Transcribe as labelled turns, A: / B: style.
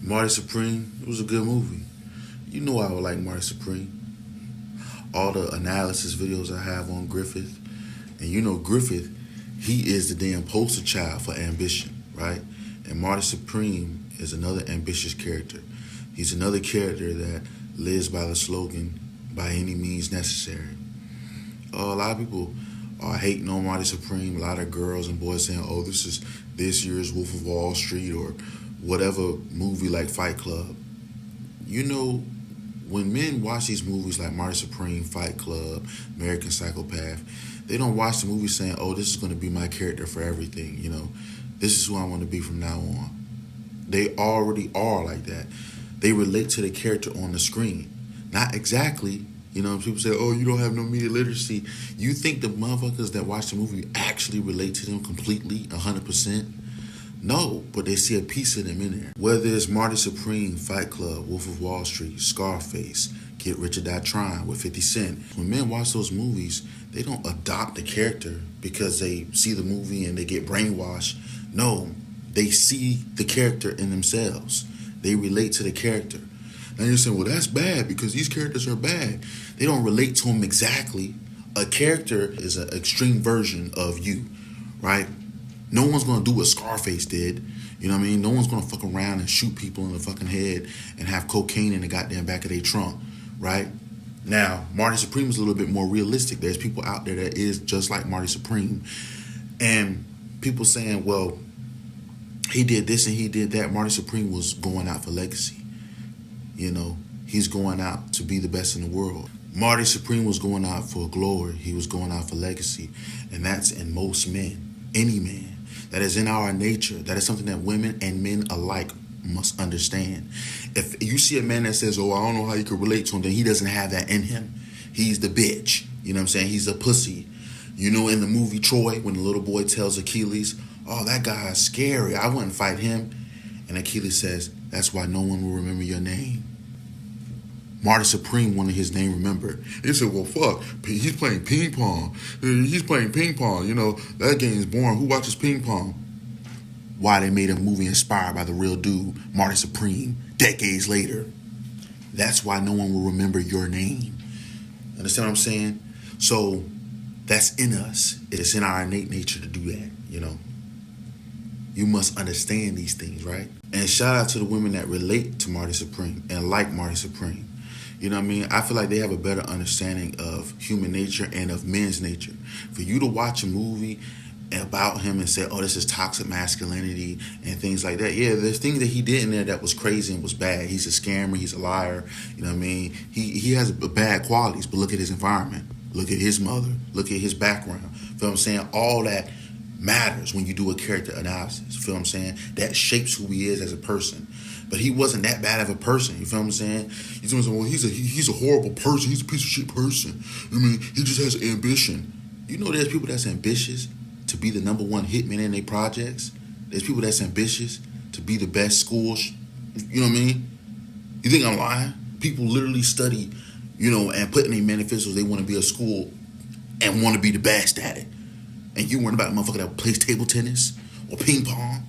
A: Marty Supreme, it was a good movie. You know I would like Marty Supreme. All the analysis videos I have on Griffith, and you know Griffith, he is the damn poster child for ambition, right? And Marty Supreme is another ambitious character. He's another character that lives by the slogan, by any means necessary. A lot of people are hating on Marty Supreme. A lot of girls and boys saying, oh, this is this year's Wolf of Wall Street or whatever movie like Fight Club. You know, when men watch these movies like Marty Supreme, Fight Club, American Psychopath, they don't watch the movie saying, oh, this is going to be my character for everything, you know. This is who I want to be from now on. They already are like that. They relate to the character on the screen. Not exactly, you know, people say, oh, you don't have no media literacy. You think the motherfuckers that watch the movie actually relate to them completely, 100%? No, but they see a piece of them in there. Whether it's Marty Supreme, Fight Club, Wolf of Wall Street, Scarface, Get Rich or Die Trying with 50 Cent. When men watch those movies, they don't adopt the character because they see the movie and they get brainwashed. No, they see the character in themselves. They relate to the character. Now you're saying, well, that's bad because these characters are bad. They don't relate to them exactly. A character is an extreme version of you, right? No one's going to do what Scarface did. You know what I mean? No one's going to fuck around and shoot people in the fucking head and have cocaine in the goddamn back of their trunk, right? Now, Marty Supreme is a little bit more realistic. There's people out there that is just like Marty Supreme. And people saying, well, he did this and he did that. Marty Supreme was going out for legacy. You know, he's going out to be the best in the world. Marty Supreme was going out for glory. He was going out for legacy. And that's in most men, any man. That is in our nature. That is something that women and men alike must understand. If you see a man that says, oh, I don't know how you could relate to him, then he doesn't have that in him. He's the bitch. You know what I'm saying? He's a pussy. You know, in the movie Troy, when the little boy tells Achilles, oh, that guy is scary, I wouldn't fight him. And Achilles says, that's why no one will remember your name. Marty Supreme wanted his name remembered. He said, well, fuck, he's playing ping pong. He's playing ping pong. You know, that game's boring. Who watches ping pong? Why they made a movie inspired by the real dude, Marty Supreme, decades later. That's why no one will remember your name. Understand what I'm saying? So that's in us. It's in our innate nature to do that, you know. You must understand these things, right? And shout out to the women that relate to Marty Supreme and like Marty Supreme. You know what I mean? I feel like they have a better understanding of human nature and of men's nature. For you to watch a movie about him and say, oh, this is toxic masculinity and things like that. Yeah, there's things that he did in there that was crazy and was bad. He's a scammer. He's a liar. You know what I mean? He has bad qualities, but look at his environment. Look at his mother. Look at his background. Feel what I'm saying? All that matters when you do a character analysis. Feel what I'm saying? That shapes who he is as a person. But he wasn't that bad of a person. You feel what I'm saying? You tell me, well, he's a horrible person. He's a piece of shit person. I mean, he just has ambition. You know, there's people that's ambitious to be the number one hitman in their projects. There's people that's ambitious to be the best schools. You know what I mean? You think I'm lying? People literally study, you know, and put in their manifestos they want to be a school and want to be the best at it. And you worrying about a motherfucker that plays table tennis or ping pong